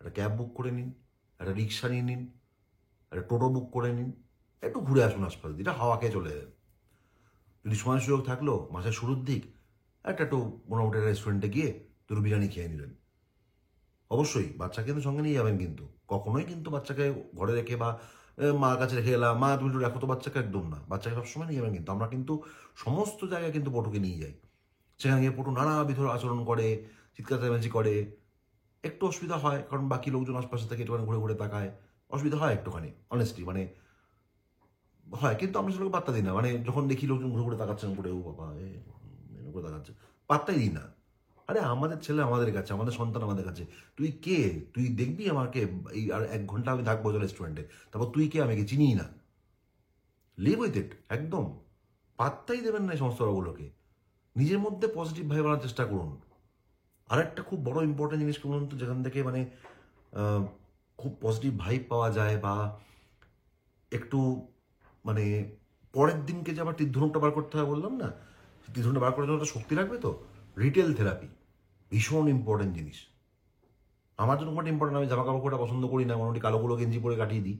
একটা ক্যাব বুক করে নিন, একটা রিক্সা নিয়ে নিন, একটা টোটো বুক করে নিন, একটু ঘুরে আসুন আশপাশ দিয়ে, হাওয়া খেয়ে চলে যাবেন। যদি সময় সুযোগ থাকলো মাসের শুরুর দিক একটু মোটামুটি রেস্টুরেন্টে গিয়ে দুটো বিরিয়ানি খেয়ে নিলেন। অবশ্যই বাচ্চাকে কিন্তু সঙ্গে নিয়ে যাবেন, কিন্তু কখনোই কিন্তু বাচ্চাকে ঘরে রেখে বা মার কাছে রেখে এলাম, মা তুমি একটু রাখো তো বাচ্চাকে, একদম না, বাচ্চাকে সবসময় নিয়ে যাবেন। কিন্তু আমরা কিন্তু সমস্ত জায়গায় কিন্তু পটুকে নিয়ে যাই, সেখানে গিয়ে পটু নানাবিধ আচরণ করে, চিৎকার চেঁচামেচি করে, একটু অসুবিধা হয় কারণ বাকি লোকজন আশপাশে থেকে একটুখানি ঘুরে ঘুরে তাকায়, অসুবিধা হয় একটুখানি, অনেস্টলি মানে হয়। কিন্তু আমরা সেগুলোকে পাত্তা দিই না, মানে যখন দেখি লোকজন ঘুরে ঘুরে তাকাচ্ছেন করে, ও বাবা এরকম করে তাকাচ্ছে, পাত্তাই দিই না। আরে আমাদের ছেলে আমাদের কাছে, আমাদের সন্তান আমাদের কাছে, তুই কে? তুই দেখবি আমাকে এই আর 1 ঘন্টা আমি থাকবো রেস্টুরেন্টে, তারপর তুই কে? আমি কি চিনিই না, লিভ উইথ ইট, একদম পাত্তাই দেবেন না এই সমস্ত ওগুলোকে। নিজের মধ্যে পজিটিভ ভাইব আনার চেষ্টা করুন। আরেকটা খুব বড় ইম্পর্টেন্ট জিনিস বলুন তো, যেখান থেকে মানে খুব পজিটিভ ভাইব পাওয়া যায় বা একটু মানে পরের দিনকে যে আবার তীর্ধনুকটা বার করতে হয় বললাম না, তীর্ধনুকটা বার করার জন্য একটা শক্তি লাগবে, তো রিটেল থেরাপি ভীষণ ইম্পর্টেন্ট জিনিস। আমার জন্য মোটামুটি ইম্পর্টেন্ট, আমি জামা কাপড়টা পছন্দ করি না, মোটামুটি কালোগুলো গেঞ্জি পরে কাটিয়ে দিই।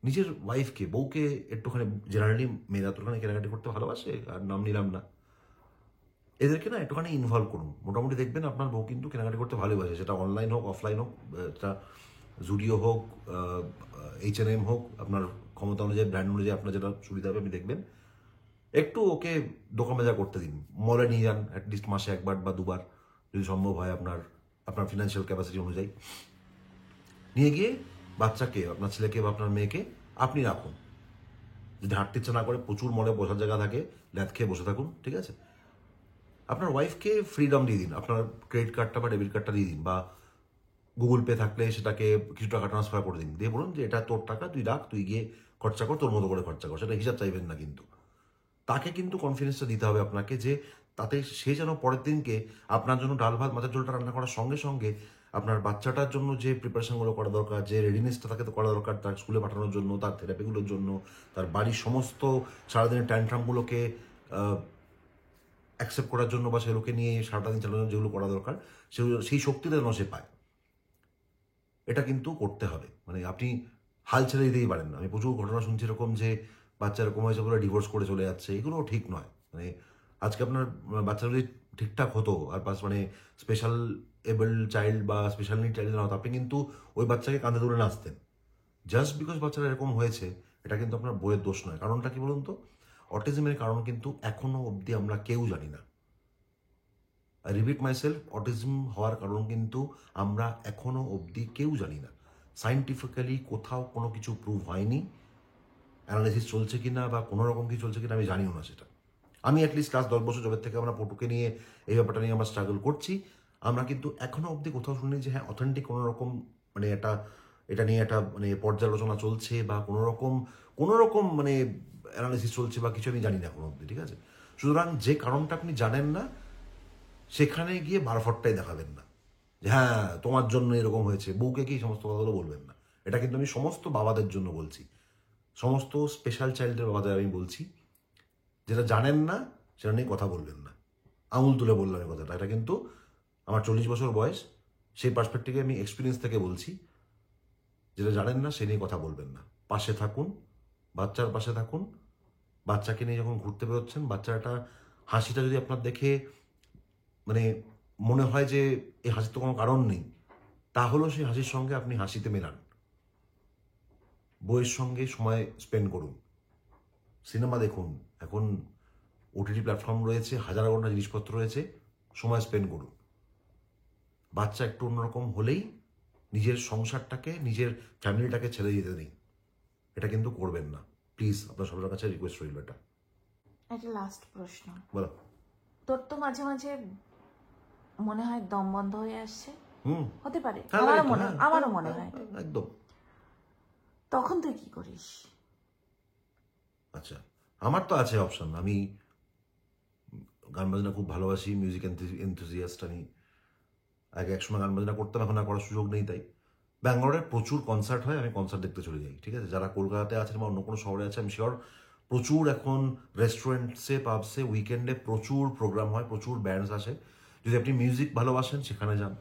নিজের ওয়াইফকে, বউকে একটুখানি, জেনারেলি মেয়েরা তোখানে কেনাকাটি করতে ভালোবাসে, আর নাম নিলাম না, এদেরকে না একটুখানি ইনভলভ করুন, মোটামুটি দেখবেন আপনার বউ কিন্তু কেনাকাটি করতে ভালোবাসে, সেটা অনলাইন হোক অফলাইন হোক, সেটা জুডিও হোক, H&M হোক, আপনার ক্ষমতা অনুযায়ী ব্র্যান্ড অনুযায়ী আপনার যেটা সুবিধা হবে আপনি দেখবেন। একটু ওকে দোকান বাজার করতে দিন, মলে নিয়ে যান অ্যাটলিস্ট মাসে 1বার বা 2বার যদি সম্ভব হয়, আপনার আপনার ফিনান্সিয়াল ক্যাপাসিটি অনুযায়ী নিয়ে গিয়ে বাচ্চাকে, আপনার ছেলেকে বা আপনার মেয়েকে আপনি রাখুন। যদি হাঁটতে ইচ্ছা না করে, প্রচুর মলে বসার জায়গা থাকে, ল্যাদ খেয়ে বসে থাকুন, ঠিক আছে। আপনার ওয়াইফকে ফ্রিডম দিয়ে দিন, আপনার ক্রেডিট কার্ডটা বা ডেবিট কার্ডটা দিয়ে দিন, বা গুগল পে থাকলে সেটাকে কিছু টাকা ট্রান্সফার করে দিন, দিয়ে বলুন যে এটা তোর টাকা, তুই রাখ, তুই গিয়ে খরচা কর, তোর মতো করে খরচা কর, সেটা হিসাব চাইবেন না। কিন্তু তাকে কিন্তু কনফিডেন্সটা দিতে হবে আপনাকে, যে তাতে সে যেন পরের দিনকে আপনার জন্য ডাল ভাত মাছের ঝোলটা রান্না করার সঙ্গে সঙ্গে আপনার বাচ্চাটার জন্য যে প্রিপারেশনগুলো করা দরকার, যে রেডিনেসটা তাকে তো করা দরকার, তার স্কুলে পাঠানোর জন্য, তার থেরাপিগুলোর জন্য, তার বাড়ির সমস্ত সারাদিনের ট্যান্ট্রামগুলোকে অ্যাকসেপ্ট করার জন্য বা সেগুলোকে নিয়ে সারাটা দিন চালানোর যেগুলো করা দরকার, সেগুলো সেই শক্তিটা যেন সে পায়, এটা কিন্তু করতে হবে। মানে আপনি হাল ছেড়ে দিতেই পারেন না। আমি প্রচুর ঘটনা শুনছি এরকম, যে বাচ্চা এরকম হয়েছে বলে ডিভোর্স করে চলে যাচ্ছে, এগুলো ঠিক নয়। মানে আজকে আপনার বাচ্চা যদি ঠিকঠাক হতো, আর পাস মানে স্পেশাল এবল চাইল্ড বা স্পেশাল নিড চাইল্ড না হতো, আপনি কিন্তু ওই বাচ্চাকে কাঁধে ধরে নাচতেন। জাস্ট বিকজ বাচ্চারা এরকম হয়েছে, এটা কিন্তু আপনার বইয়ের দোষ নয়। কারণটা কি বলুন তো? অটিজমের কারণ কিন্তু এখনো অবধি আমরা কেউ জানি না। আই রিপিট মাইসেলফ, অটিজম হওয়ার কারণ কিন্তু আমরা এখনো অবধি কেউ জানি না। সায়েন্টিফিক্যালি কোথাও কোনো কিছু প্রুভ হয়নি, অ্যানালিসিস চলছে কিনা বা কোনো রকম কি চলছে কিনা আমি জানিও না সেটা। আমি অ্যাটলিস্ট লাস্ট 10 বছর জবের থেকে আমরা পটুকে নিয়ে এই ব্যাপারটা নিয়ে আমরা স্ট্রাগল করছি। আমরা কিন্তু এখনো অবধি কোথাও শুনি যে হ্যাঁ অথেন্টিক কোনো রকম মানে এটা নিয়ে একটা মানে পর্যালোচনা চলছে বা কোনো রকম মানে অ্যানালিসিস চলছে বা কিছু আমি জানি না এখনো অবধি, ঠিক আছে? সুতরাং যে কারণটা আপনি জানেন না সেখানে গিয়ে বারফটটাই দেখাবেন না যে হ্যাঁ তোমার জন্য এরকম হয়েছে, বউকে কি সমস্ত কথাগুলো বলবেন না। এটা কিন্তু আমি সমস্ত বাবাদের জন্য বলছি, সমস্ত স্পেশাল চাইল্ডের বাবাদের আমি বলছি, যেটা জানেন না সেটা নিয়ে কথা বলবেন না। আঙুল তুলে বললাম এই কথাটা, এটা কিন্তু আমার 40 বছর বয়স, সেই পার্সপেক্টিভে আমি এক্সপিরিয়েন্স থেকে বলছি। যেটা জানেন না সে নিয়ে কথা বলবেন না। পাশে থাকুন, বাচ্চার পাশে থাকুন। বাচ্চাকে নিয়ে যখন ঘুরতে বেরোচ্ছেন, বাচ্চাটা হাসিটা যদি আপনার দেখে মানে মনে হয় যে এই হাসির তো কোনো কারণ নেই, তাহলেও সেই হাসির সঙ্গে আপনি হাসিতে মেলান। বইয়ের সঙ্গে সময় স্পেন্ড করুন, সিনেমা দেখুন। এখন ওটিটি প্ল্যাটফর্ম রয়েছে, হাজার ঘন্টা জিনিসপত্র রয়েছে, সময় স্পেন্ড করুন। বাচ্চা একটু অন্যরকম হলেই নিজের সংসারটাকে, নিজের ফ্যামিলিটাকে ছেড়ে দিতে নেই, এটা কিন্তু করবেন না প্লিজ। আপনার সবার কাছে রিকোয়েস্ট রইল এটা। একটা লাস্ট প্রশ্ন, বলো। তোর তো মাঝে মাঝে মনে হয় দম বন্ধ হয়ে আসছে, হতে পারে, হ্যাঁ, আমারও মনে হয়, একদম। তখন তুই কি করিস? আচ্ছা, আমার তো আছে অপশন। আমি গান বাজনা খুব ভালোবাসি, মিউজিক এনথুজিয়াস্ট আমি। আগে একসময় গান বাজনা করতাম, এখন আর করার সুযোগ নেই। তাই ব্যাঙ্গালোরে প্রচুর কনসার্ট হয়, আমি কনসার্ট দেখতে চলে যাই, ঠিক আছে? যারা কলকাতাতে আছেন বা অন্য কোনো শহরে আছে আমি শিওর প্রচুর এখন রেস্টুরেন্টসে, পাবসে উইকেন্ডে প্রচুর প্রোগ্রাম হয়, প্রচুর ব্যান্ডস আসে। যদি আপনি মিউজিক ভালোবাসেন সেখানে যান।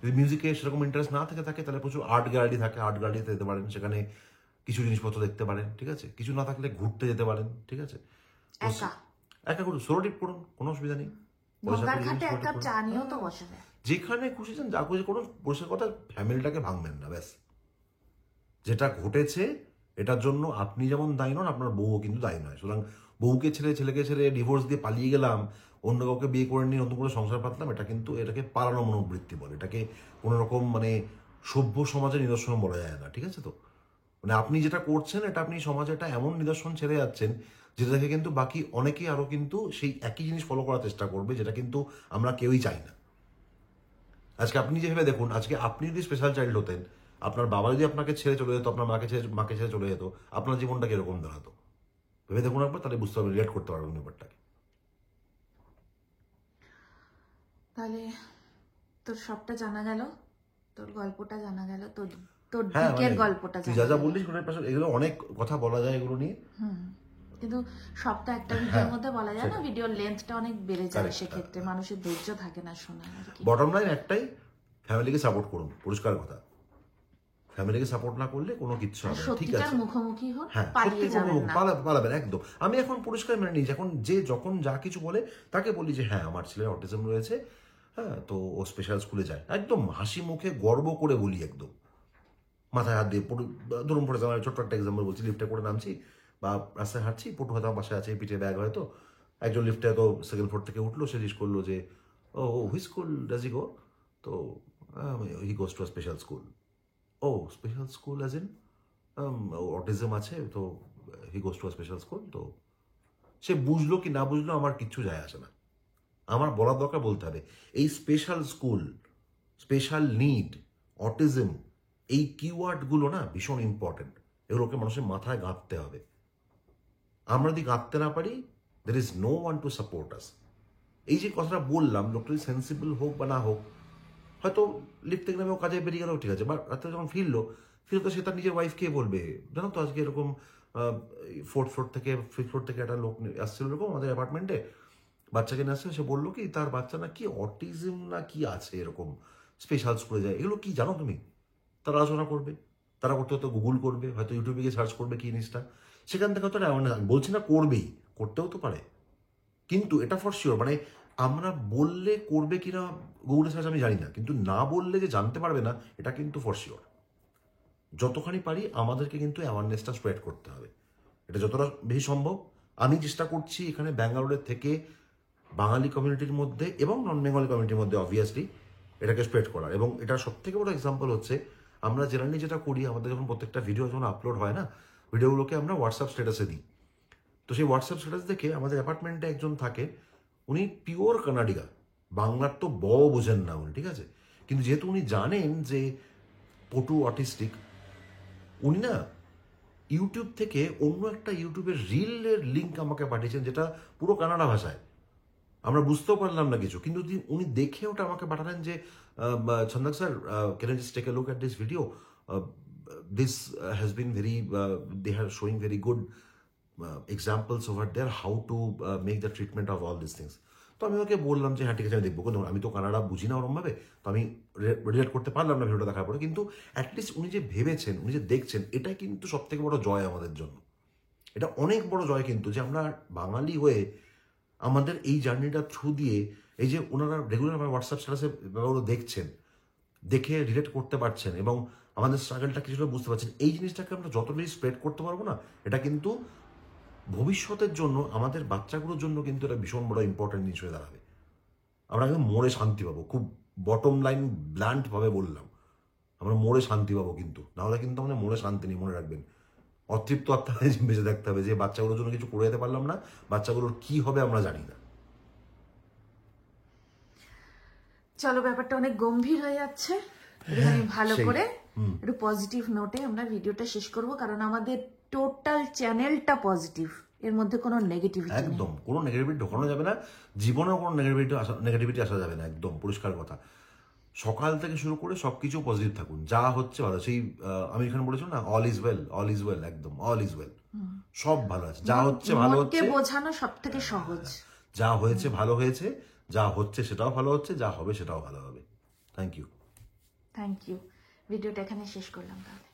যদি মিউজিকে সেরকম ইন্টারেস্ট না থাকে তাহলে প্রচুর আর্ট গ্যালারি থাকে, আর্ট গ্যালারিতে যেতে পারেন, সেখানে কিছু জিনিসপত্র দেখতে পারেন, ঠিক আছে? কিছু না থাকলে ঘুরতে যেতে পারেন, ঠিক আছে? একা করুন, সোলো ট্রিপ করুন, কোনো অসুবিধা নেই। যেখানে খুশি যান, যা খুশি করুন, বসে কথা ফ্যামিলিটাকে ভাঙবেন না, ব্যাস। যেটা ঘটেছে এটার জন্য আপনি যেমন দায়ী নন, আপনার বউও কিন্তু দায়ী নয়। সুতরাং বউকে ছেড়ে, ছেলেকে ছেড়ে ডিভোর্স দিয়ে পালিয়ে গেলাম, অন্য কাউকে বিয়ে করে নিয়ে নতুন করে সংসার পাতলাম, এটাকে পালানো মনোবৃত্তি বলে। এটাকে কোনো রকম মানে সভ্য সমাজের নিদর্শন বলা যায় না, ঠিক আছে? তো মানে আপনি যেটা করছেন এটা আপনি সমাজে একটা এমন নিদর্শন ছেড়ে যাচ্ছেন যেটা দেখে কিন্তু বাকি অনেকেই আরো কিন্তু সেই একই জিনিস ফলো করার চেষ্টা করবে, যেটা কিন্তু আমরা কেউই চাই না। আজকে আপনি যেভাবে দেখুন, আজকে আপনি যদি স্পেশাল চাইল্ড হতেন, আপনার বাবা যদি আপনাকে ছেড়ে চলে যেত, আপনার মাকে ছেড়ে চলে যেত, আপনার জীবনটা কিরকম দাঁড়াতো ভেবে দেখুন একবার, তাহলে বুঝতে পারবেন, রিলেট করতে পারবেন ব্যাপারটাকে। তাহলে তোর সবটা জানা গেল, তোর গল্পটা জানা গেল, তোর হ্যাঁ, দিকের গল্পটা তুই জানা যা গেল। বললিস এগুলো অনেক কথা বলা যায় এগুলো নিয়ে, কিন্তু সবটা একটা ভিডিওর মধ্যে বলা যায় না, ভিডিওর লেন্থটা অনেক বেড়ে যায়, সেক্ষেত্রে মানুষের ধৈর্য থাকে না শোনার আর কি। বটম লাইন একটাই, ফ্যামিলিকে সাপোর্ট করুন, পরিষ্কার কথা। ফ্যামিলিকে সাপোর্ট না করলে কোনো কিছু হবে না, ঠিক আছে? মুখোমুখি হন, হ্যাঁ, পালিয়ে যাবেন না, পালাবেন একদম। আমি এখন পরিষ্কার মেনে নিই, যখন যা কিছু বলে তাকে বলি যে হ্যাঁ আমার ছেলের অটিজম রয়েছে, হ্যাঁ তো ও স্পেশাল স্কুলে যায়, একদম হাসি মুখে গর্ব করে বলি, একদম মাথায় হাত দিয়ে। ধরুন ফর এক্সাম্পল, ছোট্ট একটা এক্সাম্পল বলছি, লিফটে করে নামছি বা রাস্তায় হাঁটছি, পটু হয়তো আমার বাসায় আছে, পিঠে ব্যাগ হয়তো, একজন লিফটে হয়তো সেকেন্ড ফ্লোর থেকে উঠলো, সে জিজ্ঞেস করলো যে ও হুই স্কুল ডাজ হি গো? তো he goes to a special school. ও special school as in autism আছে, তো he goes to a special school. তো সে বুঝলো কি না বুঝলো আমার কিচ্ছু যায় আসে না, আমার বলার দরকার বলতে হবে। এই special school, special need, autism, এই কিওয়ার্ডগুলো না ভীষণ ইম্পর্টেন্ট, এগুলোকে মানুষের মাথায় গাঁথতে হবে। আমরা যদি গাঁথতে না পারি, there is no one to support us. এই যে কথাটা বললাম, লোকটা যদি সেন্সিবল হোক বা না হোক, হয়তো লিফট থেকে নামে ও কাজে বেরিয়ে গেলেও ঠিক আছে, বা রাত্রে যখন ফিরলো সে তার নিজের ওয়াইফকে বলবে, জানো তো আজকে এরকম 4th ফ্লোর থেকে 5th ফ্লোর থেকে একটা লোক আসছিল এরকম আমাদের অ্যাপার্টমেন্টে, বাচ্চাকে নিয়ে আসছে, সে বললো কি তার বাচ্চা না কি অটিজম না কি আছে, এরকম স্পেশাল স্কুলে যায়। এগুলো কি জানো তুমি? তারা আলোচনা করবে, তারা করতে হয়তো গুগল করবে, হয়তো ইউটিউবে গিয়ে সার্চ করবে কি জিনিসটা, সেখান থেকে হয়তো বলছি না করবেই, করতেও তো পারে, কিন্তু এটা ফর শিওর মানে আমরা বললে করবে কিনা গুগলে সার্চ আমি জানি না, কিন্তু না বললে যে জানতে পারবে না এটা কিন্তু ফর শিওর। যতখানি পারি আমাদেরকে কিন্তু অ্যাওয়ারনেসটা স্প্রেড করতে হবে, এটা যতটা বেশি সম্ভব। আমি চেষ্টা করছি এখানে ব্যাঙ্গালোরের থেকে বাঙালি কমিউনিটির মধ্যে এবং নন বেঙ্গলি কমিউনিটির মধ্যে অবভিয়াসলি এটাকে স্প্রেড করার। এবং এটার সব থেকে বড় এক্সাম্পল হচ্ছে আমরা জেনারেলি যেটা করি, আমাদের যখন প্রত্যেকটা ভিডিও যখন আপলোড হয় না, ভিডিওগুলোকে আমরা হোয়াটসঅ্যাপ স্ট্যাটাসে দিই। তো সেই হোয়াটসঅ্যাপ স্ট্যাটাস দেখে আমাদের অ্যাপার্টমেন্টে একজন থাকে, উনি পিওর কানাডিগা, বাংলার তো বোঝেন না উনি, ঠিক আছে, কিন্তু যেহেতু উনি জানেন যে পটু অটিস্টিক, উনি না ইউটিউব থেকে অন্য একটা ইউটিউবের রিলের লিঙ্ক আমাকে পাঠিয়েছেন, যেটা পুরো কানাডা ভাষায়, আমরা বুঝতেও পারলাম না কিছু, কিন্তু উনি দেখে ওটা আমাকে পাঠালেন যে Chhandak sir, can I just take a look at this video, this has been very, they are showing very good examples over there how to make the treatment of all this things. তো আমি ওকে বললাম যে হ্যাঁ ঠিক আছে আমি দেখবো, কিন্তু আমি তো কানাডা বুঝি না ওরমভাবে, তো আমি রিলেট করতে পারলাম না ভিডিওটা দেখার পরে, কিন্তু অ্যাটলিস্ট উনি যে ভেবেছেন, উনি যে দেখছেন, এটাই কিন্তু সব থেকে বড় জয় আমাদের জন্য। এটা অনেক বড় জয় কিন্তু, যে আমরা বাঙালি হয়ে আমাদের এই জার্নিটা থ্রু দিয়ে, এই যে ওনারা রেগুলার আমার হোয়াটসঅ্যাপ স্ট্যাটাসে ব্যাপারগুলো দেখছেন, দেখে রিলেট করতে পারছেন এবং আমাদের স্ট্রাগলটা কিছুটা বুঝতে পারছেন, এই জিনিসটাকে আমরা যত বেশি স্প্রেড করতে পারবো না, এটা কিন্তু ভবিষ্যতের জন্য আমাদের বাচ্চাগুলোর জন্য কিন্তু এটা ভীষণ বড় ইম্পর্টেন্ট জিনিস হয়ে দাঁড়াবে। আমরা কিন্তু মোড়ে শান্তি পাবো, খুব বটম লাইন ব্ল্যান্টভাবে বললাম, আমরা মোড়ে শান্তি পাবো, কিন্তু নাহলে কিন্তু আমাদের মোড়ে শান্তি নেই, মনে রাখবেন। অতৃপ্ত আত্মায় বেঁচে থাকতে হবে, যে বাচ্চাগুলোর জন্য কিছু করে যেতে পারলাম না, বাচ্চাগুলোর কি হবে আমরা জানি না। চলো, ব্যাপারটা অনেক গম্ভীর হয়ে যাচ্ছে, আমি ভালো সেই। করে একটু পজিটিভ নোটে আমরা ভিডিওটা শেষ করব, কারণ আমাদের টোটাল চ্যানেলটা পজিটিভ, এর মধ্যে কোনো নেগেটিভিটি নেই। একদম কোনো নেগেটিভিটি ঢোকানো যাবে না, জীবনেও কোনো নেগেটিভিটি আসা যাবে না, একদম পরিষ্কার কথা। সকাল থেকে শুরু করে সবকিছু পজিটিভ থাকুন, যা হচ্ছে ভালো। সেই আমি এখানে বলেছিলাম না, all is well, all is well, একদম অল ইজ ওয়েল, সব ভালো আছে, যা হচ্ছে ভালো মনকে হচ্ছে, বোঝানো সবথেকে সহজ। যা হয়েছে ভালো হয়েছে, যা হচ্ছে সেটাও ভালো হচ্ছে, যা হবে সেটাও ভালো হবে। Thank you. Thank you. ভিডিওটা এখানে শেষ করলাম তাহলে।